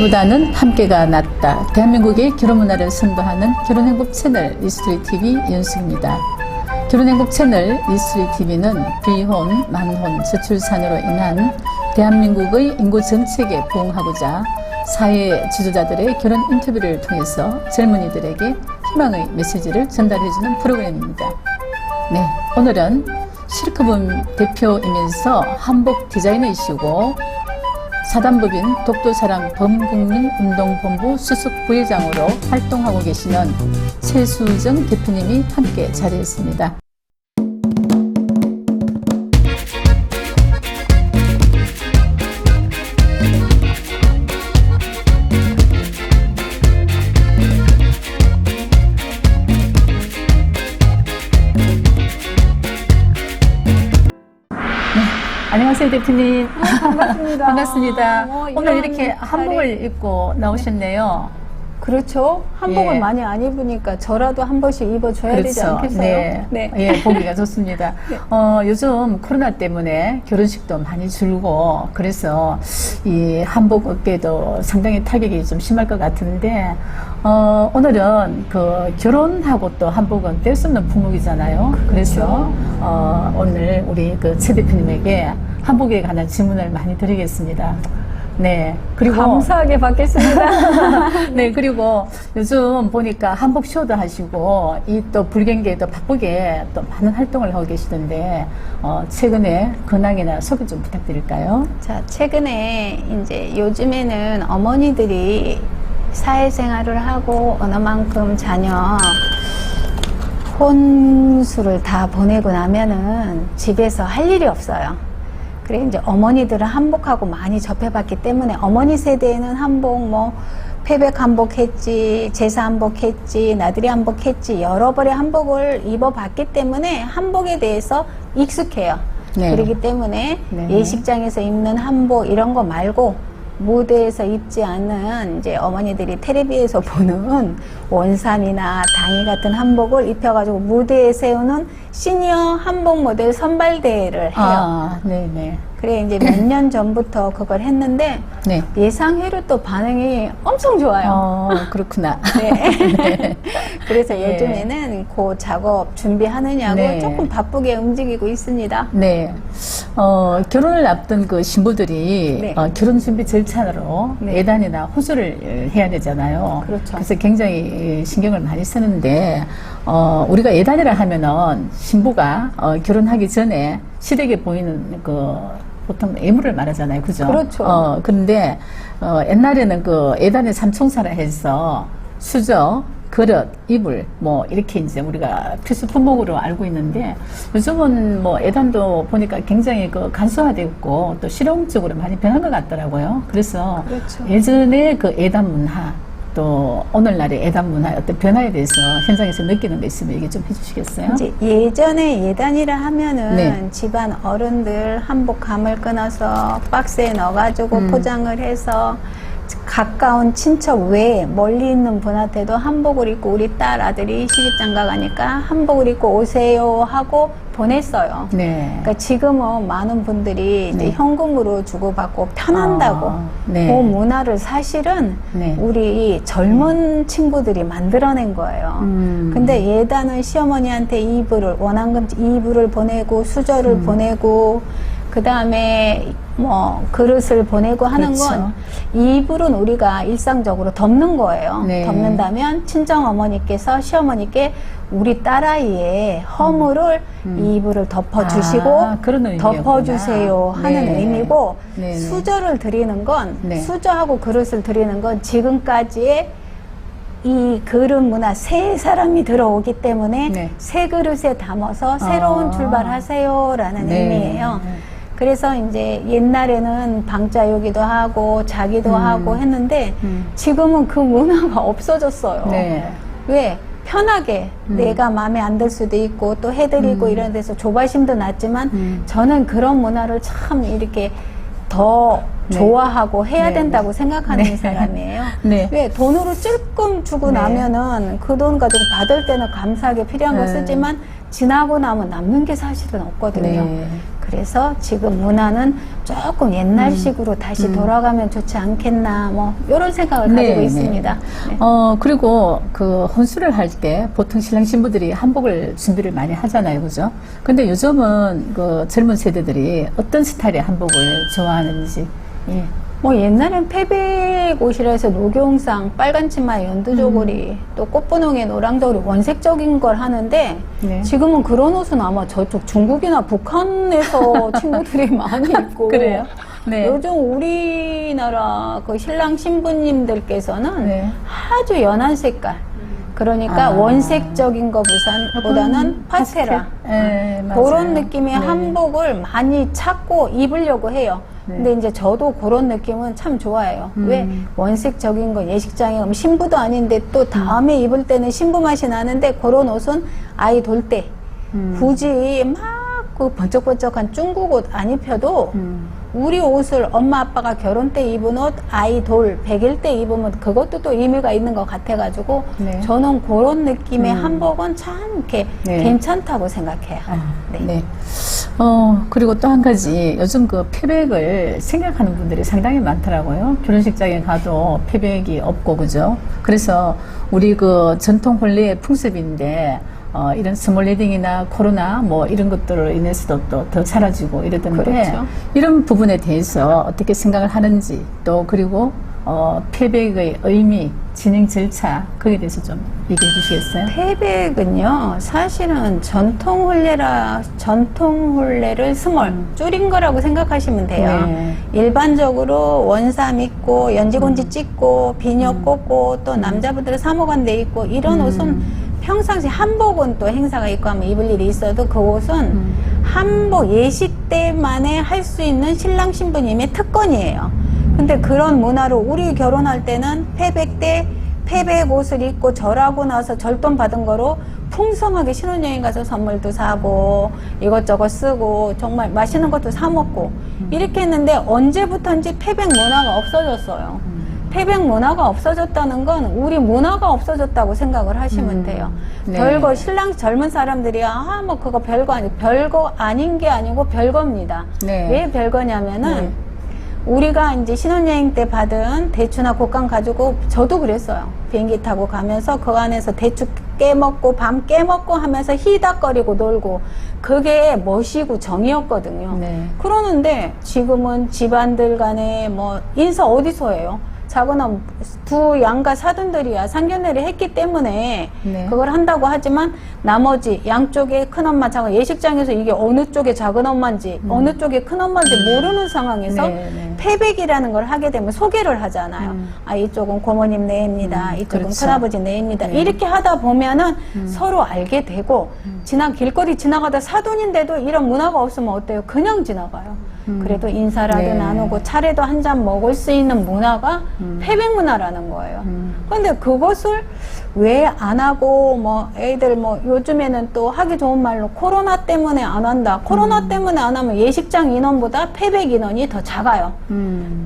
분리보다는 함께가 낫다. 대한민국의 결혼 문화를 선도하는 결혼행복 채널 이스트리 TV 윤숙입니다. 결혼행복 채널 이스트리 TV는 비혼, 만혼, 저출산으로 인한 대한민국의 인구 정책에 부응하고자 사회 지도자들의 결혼 인터뷰를 통해서 젊은이들에게 희망의 메시지를 전달해주는 프로그램입니다. 네, 오늘은 실크붐 대표이면서 한복 디자이너이시고 사단법인 독도사랑 범국민운동본부 수석 부회장으로 활동하고 계시는 최수정 대표님이 함께 자리했습니다. 안녕하세요, 대표님. 반갑습니다. 반갑습니다. 오늘 이렇게 한복을 입고 나오셨네요. 그렇죠. 한복을 예. 많이 안 입으니까 저라도 한 번씩 입어줘야 그렇죠. 되지 않겠어요? 네. 예, 보기가 좋습니다. 네. 요즘 코로나 때문에 결혼식도 많이 줄고 그래서 이 한복 업계도 상당히 타격이 좀 심할 것 같은데 오늘은 그 결혼하고 또 한복은 뗄 수 없는 품목이잖아요. 그래서 오늘 우리 그 최 대표님에게 한복에 관한 질문을 많이 드리겠습니다. 네. 그리고 감사하게 받겠습니다. 네, 그리고 요즘 보니까 한복 쇼도 하시고 이 또 불경기에도 바쁘게 또 많은 활동을 하고 계시던데 최근에 근황이나 소개 좀 부탁드릴까요? 자, 최근에 이제 요즘에는 어머니들이 사회생활을 하고 어느 만큼 자녀 혼수를 다 보내고 나면은 집에서 할 일이 없어요. 그래 이제 어머니들은 한복하고 많이 접해봤기 때문에 어머니 세대에는 한복 뭐 패백 한복 했지, 제사 한복 했지, 나들이 한복 했지 여러 벌의 한복을 입어봤기 때문에 한복에 대해서 익숙해요. 네. 그렇기 때문에 네. 예식장에서 입는 한복 이런 거 말고 무대에서 입지 않는 이제 어머니들이 텔레비에서 보는 원산이나 당이 같은 한복을 입혀가지고 무대에 세우는 시니어 한복 모델 선발대회를 해요. 아, 네네. 그래 이제 몇 년 전부터 그걸 했는데 네. 예상외로 또 반응이 엄청 좋아요. 그렇구나. 네. 네. 그래서 예. 요즘에는 그 작업 준비하느냐고 네. 조금 바쁘게 움직이고 있습니다. 네. 결혼을 앞둔 그 신부들이 네. 결혼 준비 절차로 네. 예단이나 호수를 해야 되잖아요. 그렇죠. 그래서 굉장히 신경을 많이 쓰는데, 우리가 예단이라 하면은 신부가 결혼하기 전에 시댁에 보이는 보통 애무를 말하잖아요. 그죠? 그렇죠. 그런데, 옛날에는 그 예단의 삼총사라 해서 수저, 그릇, 이불, 뭐, 이렇게 이제 우리가 필수 품목으로 알고 있는데, 요즘은 뭐, 예단도 보니까 굉장히 간소화되었고, 또 실용적으로 많이 변한 것 같더라고요. 그래서 그렇죠. 예전에 그 예단 문화, 또 오늘날의 예단 문화의 어떤 변화에 대해서 현장에서 느끼는 게 있으면 얘기 좀 해주시겠어요? 이제 예전에 예단이라 하면은 네. 집안 어른들 한복 감을 끊어서 박스에 넣어가지고 포장을 해서 가까운 친척 외에 멀리 있는 분한테도 한복을 입고 우리 딸 아들이 시집장가 가니까 한복을 입고 오세요 하고 보냈어요. 네. 그러니까 지금은 많은 분들이 이제 네. 현금으로 주고받고 편한다고 네. 그 문화를 사실은 네. 우리 젊은 친구들이 만들어낸 거예요. 근데 예단은 시어머니한테 이불을 원한금 이불을 보내고 수저를 보내고 그 다음에 뭐 그릇을 보내고 하는 그렇죠. 건 이불은 우리가 일상적으로 덮는 거예요. 네. 덮는다면 친정 어머니께서 시어머니께 우리 딸아이의 허물을 이불을 덮어주시고 그런 의미였구나. 덮어주세요 하는 네. 의미고 네네. 수저를 드리는 건 네. 수저하고 그릇을 드리는 건 지금까지의 이 그릇 문화 새 사람이 들어오기 때문에 네. 새 그릇에 담아서 새로운 출발하세요라는 네. 의미예요. 그래서 이제 옛날에는 방자요기도 하고 자기도 하고 했는데 지금은 그 문화가 없어졌어요. 네. 왜? 편하게 내가 마음에 안 들 수도 있고 또 해드리고 이런 데서 조바심도 났지만 저는 그런 문화를 참 이렇게 더 네. 좋아하고 해야 네. 된다고 생각하는 네. 사람이에요. 네. 왜 돈으로 조금 주고 네. 나면은 그 돈 가지고 받을 때는 감사하게 필요한 거 네. 쓰지만 지나고 나면 남는 게 사실은 없거든요. 네. 그래서 지금 문화는 조금 옛날식으로 다시 돌아가면 좋지 않겠나, 뭐 이런 생각을 네, 가지고 네. 있습니다. 네. 그리고 그 혼수를 할 때 보통 신랑 신부들이 한복을 준비를 많이 하잖아요, 그죠? 근데 요즘은 그 젊은 세대들이 어떤 스타일의 한복을 좋아하는지. 예. 뭐 옛날엔 패백옷이라 해서 녹용상, 빨간 치마에 연두저고리, 또 꽃분홍에 노랑저고리 원색적인 걸 하는데 네. 지금은 그런 옷은 아마 저쪽 중국이나 북한에서 친구들이 많이 입고 그래요? 네. 요즘 우리나라 그 신랑 신부님들께서는 네. 아주 연한 색깔, 그러니까 아. 원색적인 것보다는 파스텔라, 네, 맞아요. 그런 느낌의 네. 한복을 많이 찾고 입으려고 해요. 네. 근데 이제 저도 그런 느낌은 참 좋아해요. 왜 원색적인 거 예식장에 가면 신부도 아닌데 또 다음에 입을 때는 신부 맛이 나는데 그런 옷은 아이 돌 때 굳이 막 그 번쩍번쩍한 중국 옷 안 입혀도 우리 옷을 엄마 아빠가 결혼 때 입은 옷 아이 돌 100일 때 입으면 그것도 또 의미가 있는 것 같아가지고 네. 저는 그런 느낌의 한복은 참 이렇게 네. 괜찮다고 생각해요. 네. 네. 그리고 또 한 가지, 요즘 그 패백을 생각하는 분들이 상당히 많더라고요. 결혼식장에 가도 패백이 없고, 그죠? 그래서 우리 그 전통婚礼의 풍습인데, 이런 스몰 웨딩이나 코로나 뭐 이런 것들로 인해서도 또 더 사라지고 이러던데, 그렇죠. 이런 부분에 대해서 어떻게 생각을 하는지, 또 그리고 패백의 의미, 진행 절차, 거기에 대해서 좀 얘기해 주시겠어요? 패백은요, 사실은 전통 혼례를 스몰, 줄인 거라고 생각하시면 돼요. 네. 일반적으로 원삼 입고, 연지곤지 찍고, 비녀 꽂고, 또 남자분들은 사모관대 입고, 이런 옷은 평상시 한복은 또 행사가 있고 하면 입을 일이 있어도 그 옷은 한복 예식 때만에 할 수 있는 신랑 신부님의 특권이에요. 근데 그런 문화로 우리 결혼할 때는 패백 때 패백 옷을 입고 절하고 나서 절돈 받은 거로 풍성하게 신혼여행 가서 선물도 사고 이것저것 쓰고 정말 맛있는 것도 사 먹고 이렇게 했는데 언제부턴지 패백 문화가 없어졌어요. 패백 문화가 없어졌다는 건 우리 문화가 없어졌다고 생각을 하시면 돼요. 네. 별거 신랑 젊은 사람들이 뭐 그거 별거 아닌 게 아니고 별거입니다. 네. 왜 별거냐면은 네. 우리가 이제 신혼여행 때 받은 대추나 곶감 가지고 저도 그랬어요. 비행기 타고 가면서 그 안에서 대추 깨먹고 밤 깨먹고 하면서 희닥거리고 놀고 그게 멋이고 정이었거든요. 네. 그러는데 지금은 집안들 간에 뭐 인사 어디서 해요? 자거나 두 양가 사돈들이야 상견례를 했기 때문에 네. 그걸 한다고 하지만 나머지 양쪽에 큰엄마 작은 예식장에서 이게 어느 쪽에 작은 엄마인지 어느 쪽에 큰엄마인지 모르는 상황에서 네. 패백이라는 걸 하게 되면 소개를 하잖아요. 아 이쪽은 고모님 내입니다. 이쪽은 그렇죠. 큰아버지 내입니다. 네. 이렇게 하다 보면은 서로 알게 되고 길거리 지나가다 사돈인데도 이런 문화가 없으면 어때요? 그냥 지나가요. 그래도 인사라도 네. 나누고 차례도 한 잔 먹을 수 있는 문화가 패백 문화라는 거예요. 그런데 그것을 왜 안 하고 뭐 애들 뭐 요즘에는 또 하기 좋은 말로 코로나 때문에 안 한다. 코로나 때문에 안 하면 예식장 인원보다 패백 인원이 더 작아요.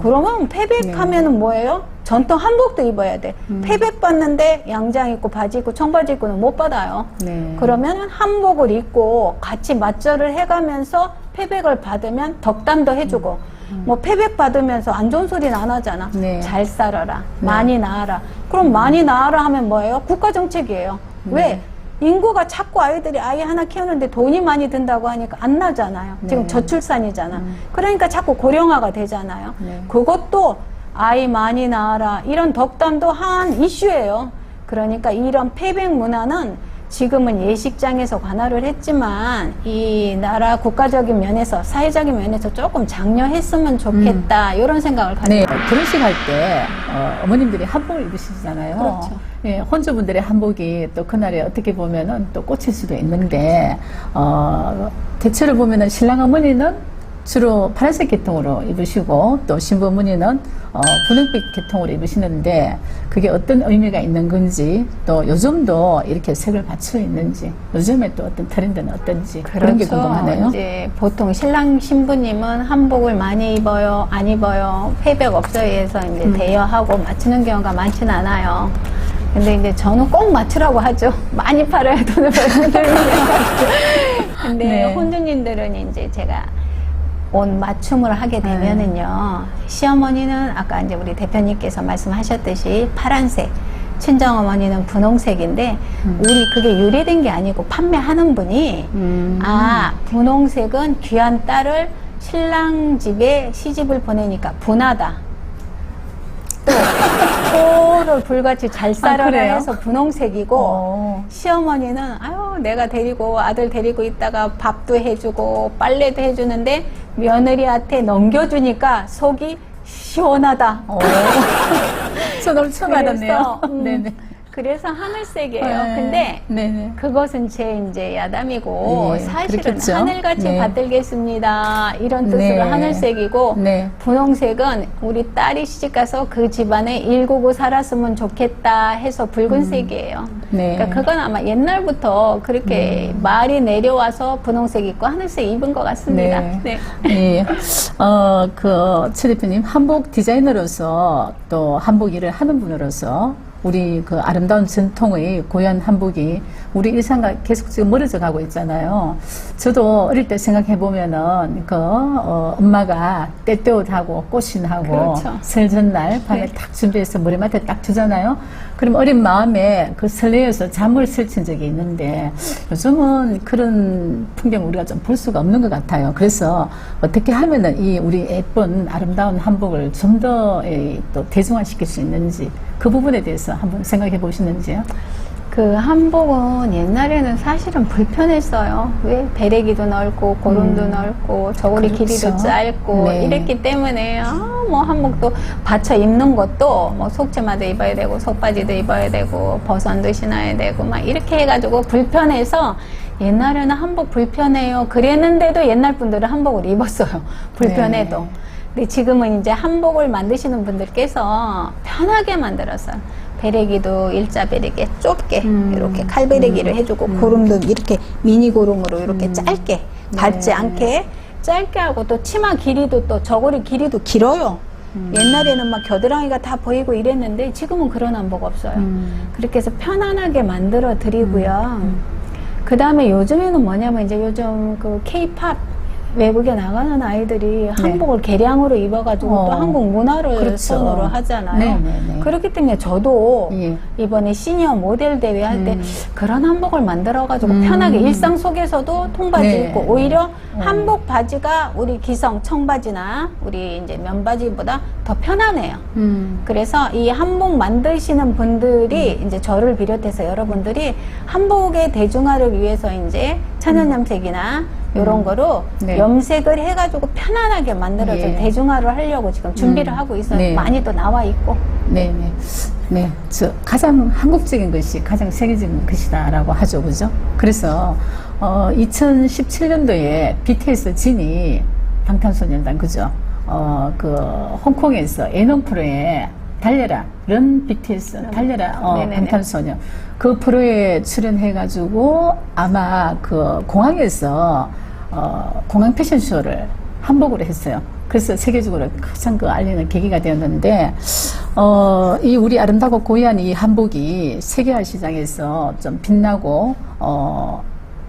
그러면 패백하면은 뭐예요? 전통 한복도 입어야 돼. 패백 받는데 양장 입고 바지 입고 청바지 입고는 못 받아요. 네. 그러면 한복을 입고 같이 맞절을 해가면서 패백을 받으면 덕담도 해주고 뭐 패백 받으면서 안 좋은 소리는 안 하잖아. 네. 잘 살아라. 많이 낳아라. 그럼 많이 낳아라 하면 뭐예요? 국가 정책이에요. 왜? 인구가 자꾸 아이들이 아이 하나 키우는데 돈이 많이 든다고 하니까 안 나잖아요. 지금 네. 저출산이잖아. 그러니까 자꾸 고령화가 되잖아요. 네. 그것도 아이 많이 낳아라. 이런 덕담도 한 이슈예요. 그러니까 이런 패백 문화는 지금은 예식장에서 관할을 했지만 이 나라 국가적인 면에서 사회적인 면에서 조금 장려했으면 좋겠다 이런 생각을 가지고 네, 결혼식 할 때 어머님들이 한복을 입으시잖아요. 그렇죠. 예, 혼주분들의 한복이 또 그날에 어떻게 보면은 또 꽂힐 수도 있는데 대체로 보면은 신랑 어머니는 주로 파란색 계통으로 입으시고 또 신부 어머니는 분홍빛 계통으로 입으시는데 그게 어떤 의미가 있는 건지 또 요즘도 이렇게 색을 받쳐 있는지 요즘에 또 어떤 트렌드는 어떤지 그런 게 궁금하네요. 이제 보통 신랑 신부님은 한복을 많이 입어요, 안 입어요, 패백 없어요 해서 이제 대여하고 맞추는 경우가 많지는 않아요. 근데 이제 저는 꼭 맞추라고 하죠. 많이 팔아야 돈을 벌는 근데 네. 혼주님들은 이제 제가 옷 맞춤을 하게 되면은요, 시어머니는 아까 이제 우리 대표님께서 말씀하셨듯이 파란색, 친정어머니는 분홍색인데, 우리 그게 유래된 게 아니고 판매하는 분이, 아, 분홍색은 귀한 딸을 신랑 집에 시집을 보내니까 분하다. 또 코를 불같이 잘 쌀아라 그래요? 해서 분홍색이고, 어. 시어머니는 아유 내가 데리고 아들 데리고 있다가 밥도 해주고 빨래도 해주는데 며느리한테 넘겨주니까 속이 시원하다. 저도 처음 알았네요. 네네. 그래서 하늘색이에요. 네. 근데 네네. 그것은 제 이제 야담이고 예, 사실은 그렇겠죠. 하늘같이 네. 받들겠습니다. 이런 뜻으로 네. 하늘색이고 네. 분홍색은 우리 딸이 시집가서 그 집안에 일구고 살았으면 좋겠다 해서 붉은색이에요. 네. 그러니까 그건 아마 옛날부터 그렇게 말이 내려와서 분홍색 입고 하늘색 입은 것 같습니다. 네. 네. 예. 최 대표님, 한복 디자이너로서 또 한복 일을 하는 분으로서 우리 그 아름다운 전통의 고유한 한복이 우리 일상과 계속 지금 멀어져 가고 있잖아요. 저도 어릴 때 생각해 보면은 엄마가 떼떼옷하고 꽃신하고 그렇죠. 설 전날 밤에 네. 딱 준비해서 머리맡에 딱 두잖아요. 그럼 어린 마음에 그 설레어서 잠을 설친 적이 있는데 요즘은 그런 풍경을 우리가 좀 볼 수가 없는 것 같아요. 그래서 어떻게 하면은 이 우리 예쁜 아름다운 한복을 좀 더 또 대중화시킬 수 있는지 그 부분에 대해서 한번 생각해 보시는지요? 그 한복은 옛날에는 사실은 불편했어요. 왜? 베레기도 넓고 고름도 넓고 저고리 그렇죠. 길이도 짧고 네. 이랬기 때문에 뭐 한복도 받쳐 입는 것도 뭐 속치마도 입어야 되고 속바지도 입어야 되고 버선도 신어야 되고 막 이렇게 해가지고 불편해서 옛날에는 한복 불편해요 그랬는데도 옛날 분들은 한복을 입었어요. 불편해도. 네. 근데 지금은 이제 한복을 만드시는 분들께서 편하게 만들었어요. 베레기도 일자 베레기 좁게 이렇게 칼 베레기를 해주고 고름도 이렇게 미니 고름으로 이렇게 짧게 밟지 않게 짧게 하고 또 치마 길이도 또 저고리 길이도 길어요. 옛날에는 막 겨드랑이가 다 보이고 이랬는데 지금은 그런 한복 없어요. 그렇게 해서 편안하게 만들어 드리고요. 그 다음에 요즘에는 뭐냐면 이제 요즘 그 K-팝 외국에 나가는 아이들이 한복을 개량으로 입어가지고 또 한국 문화를 그렇죠. 선호로 하잖아요. 네네네. 그렇기 때문에 저도 예. 이번에 시니어 모델 대회 할 때 그런 한복을 만들어가지고 편하게 일상 속에서도 통바지 네. 입고 오히려 한복 바지가 우리 기성 청바지나 우리 이제 면바지보다 더 편하네요. 그래서 이 한복 만드시는 분들이 이제 저를 비롯해서 여러분들이 한복의 대중화를 위해서 이제 천연염색이나 이런 거로 네. 염색을 해가지고 편안하게 만들어서 예. 대중화를 하려고 지금 준비를 하고 있어요. 네. 많이 또 나와 있고. 네네. 네. 가장 한국적인 것이 가장 세계적인 것이다라고 하죠. 그죠? 그래서, 2017년도에 BTS 진이 방탄소년단, 그죠? 홍콩에서 예능 프로에 달려라. 런 BTS, 달려라. 네네네. 방탄소년. 그 프로에 출연해가지고 아마 그 공항에서 공항 패션쇼를 한복으로 했어요. 그래서 세계적으로 가장 그 알리는 계기가 되었는데, 이 우리 아름다고 고유한 이 한복이 세계화 시장에서 좀 빛나고,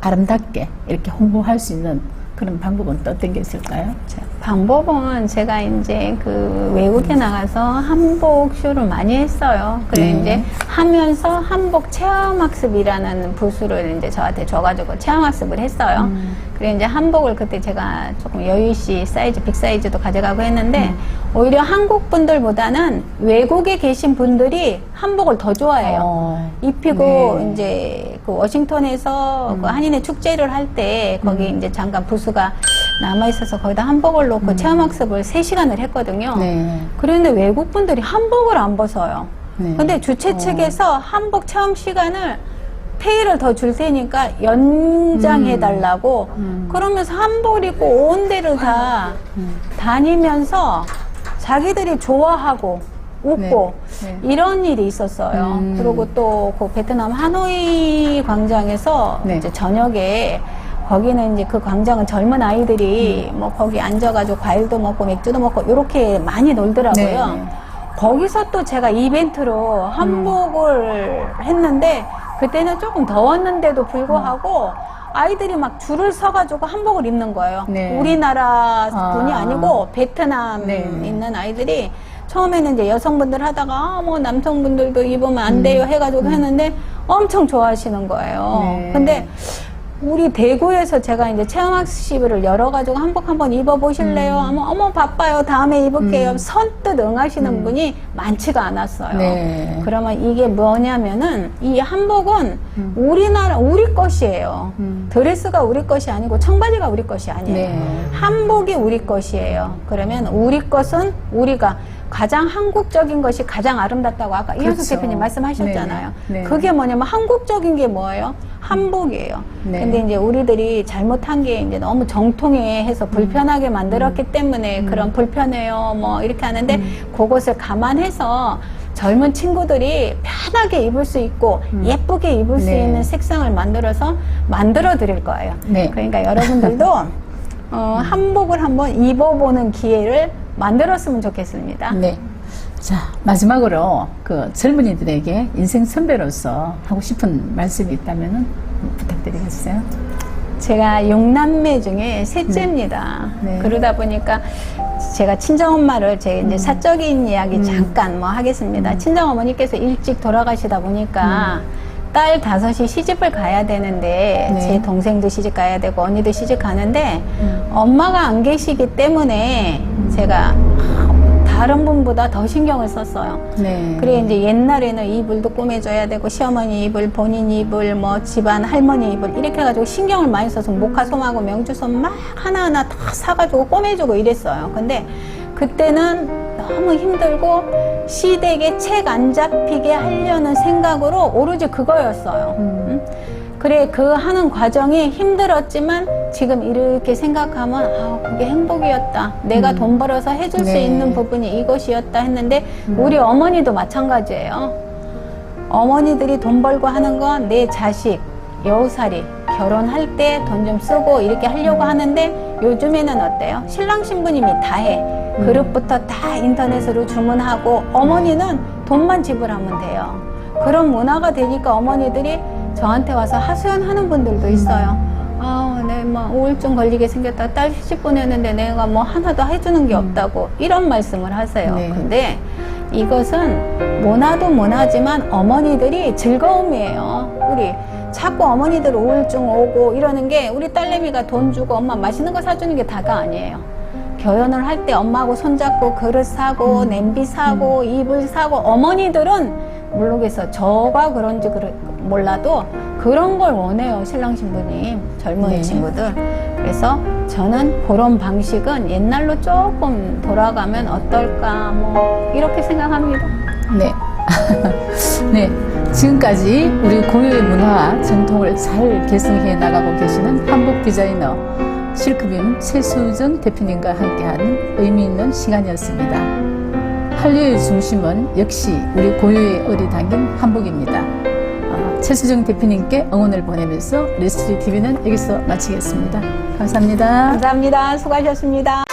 아름답게 이렇게 홍보할 수 있는 그런 방법은 또 어떤 게 있을까요? 방법은 제가 이제 그 외국에 나가서 한복 쇼를 많이 했어요. 그래 네. 이제 하면서 한복 체험학습이라는 부수를 이제 저한테 줘가지고 체험학습을 했어요. 그래 이제 한복을 그때 제가 조금 여유씨 사이즈, 빅 사이즈도 가져가고 했는데 오히려 한국 분들보다는 외국에 계신 분들이 한복을 더 좋아해요. 입히고 네. 이제 그 워싱턴에서 그 한인의 축제를 할 때 거기 이제 잠깐 부수가 남아 있어서 거기다 한복을 놓고 체험학습을 3시간을 했거든요. 네. 그런데 외국 분들이 한복을 안 벗어요. 네. 근데 주최 측에서 한복 체험 시간을 페이를 더 줄 테니까 연장해 달라고 그러면서 한복 입고 온 데를 다 다니면서 자기들이 좋아하고 웃고 네. 이런 일이 있었어요. 그리고 또 그 베트남 하노이 광장에서 네. 이제 저녁에 거기는 이제 그 광장은 젊은 아이들이 뭐 거기 앉아가지고 과일도 먹고 맥주도 먹고 이렇게 많이 놀더라고요. 네. 거기서 또 제가 이벤트로 한복을 했는데 그때는 조금 더웠는데도 불구하고 아이들이 막 줄을 서가지고 한복을 입는 거예요. 네. 우리나라 분이 아. 아니고 베트남 네. 있는 아이들이 처음에는 이제 여성분들 하다가 뭐 남성분들도 입으면 안 돼요 해가지고 했는데 엄청 좋아하시는 거예요. 네. 근데 우리 대구에서 제가 이제 체험학습을 열어가지고 한복 한번 입어보실래요? 어머 바빠요. 다음에 입을게요. 선뜻 응하시는 분이 많지가 않았어요. 네. 그러면 이게 뭐냐면은 이 한복은 우리나라 우리 것이에요. 드레스가 우리 것이 아니고 청바지가 우리 것이 아니에요. 네. 한복이 우리 것이에요. 그러면 우리 것은 우리가 가장 한국적인 것이 가장 아름답다고 아까 이현숙 그렇죠. 대표님 말씀하셨잖아요. 네. 네. 그게 뭐냐면 한국적인 게 뭐예요? 한복이에요. 네. 근데 이제 우리들이 잘못한 게 이제 너무 정통해서 불편하게 만들었기 때문에 그런 불편해요. 뭐 이렇게 하는데 그것을 감안해서 젊은 친구들이 편하게 입을 수 있고 예쁘게 입을 수 네. 있는 색상을 만들어 드릴 거예요. 네. 그러니까 여러분들도 한복을 한번 입어보는 기회를 만들었으면 좋겠습니다. 네. 자, 마지막으로 그 젊은이들에게 인생 선배로서 하고 싶은 말씀이 있다면 부탁드리겠어요. 제가 6남매 중에 셋째입니다. 네. 그러다 보니까 제가 친정엄마를 제 이제 사적인 이야기 잠깐 뭐 하겠습니다. 친정어머니께서 일찍 돌아가시다 보니까 딸 5이 시집을 가야 되는데 네. 제 동생도 시집 가야 되고 언니도 시집 가는데 엄마가 안 계시기 때문에 제가 다른 분보다 더 신경을 썼어요. 네. 그래 이제 옛날에는 이불도 꾸며줘야 되고 시어머니 이불, 본인 이불, 뭐 집안 할머니 이불 이렇게 해가지고 신경을 많이 써서 목화솜하고 명주솜 막 하나하나 다 사가지고 꾸며주고 이랬어요. 근데 그때는 너무 힘들고 시댁에 책 안 잡히게 하려는 생각으로 오로지 그거였어요. 그래 그 하는 과정이 힘들었지만 지금 이렇게 생각하면 아 그게 행복이었다. 내가 돈 벌어서 해줄 수 네. 있는 부분이 이것이었다 했는데 우리 어머니도 마찬가지예요. 어머니들이 돈 벌고 하는 건 내 자식 여우살이 결혼할 때 돈 좀 쓰고 이렇게 하려고 하는데 요즘에는 어때요? 신랑 신부님이 다 해. 그릇부터 다 인터넷으로 주문하고 어머니는 돈만 지불하면 돼요. 그런 문화가 되니까 어머니들이 저한테 와서 하소연하는 분들도 있어요. 아, 내 뭐 우울증 걸리게 생겼다. 딸 시집 보내는데 내가 뭐 하나도 해주는 게 없다고 이런 말씀을 하세요. 네. 근데 이것은 문화도 문화지만 어머니들이 즐거움이에요. 우리 자꾸 어머니들 우울증 오고 이러는 게 우리 딸내미가 돈 주고 엄마 맛있는 거 사주는 게 다가 아니에요. 결혼을 할 때 엄마하고 손잡고 그릇 사고 냄비 사고 이불 사고 어머니들은 모르겠어. 저가 그런지 몰라도 그런 걸 원해요. 신랑 신부님 젊은 네. 친구들. 그래서 저는 그런 방식은 옛날로 조금 돌아가면 어떨까 뭐 이렇게 생각합니다. 네. 네. 지금까지 우리 고유의 문화 전통을 잘 계승해 나가고 계시는 한복 디자이너 실크빔 최수정 대표님과 함께하는 의미 있는 시간이었습니다. 한류의 중심은 역시 우리 고유의 얼이 담긴 한복입니다. 최수정 대표님께 응원을 보내면서 레스토리 TV는 여기서 마치겠습니다. 감사합니다. 감사합니다. 수고하셨습니다.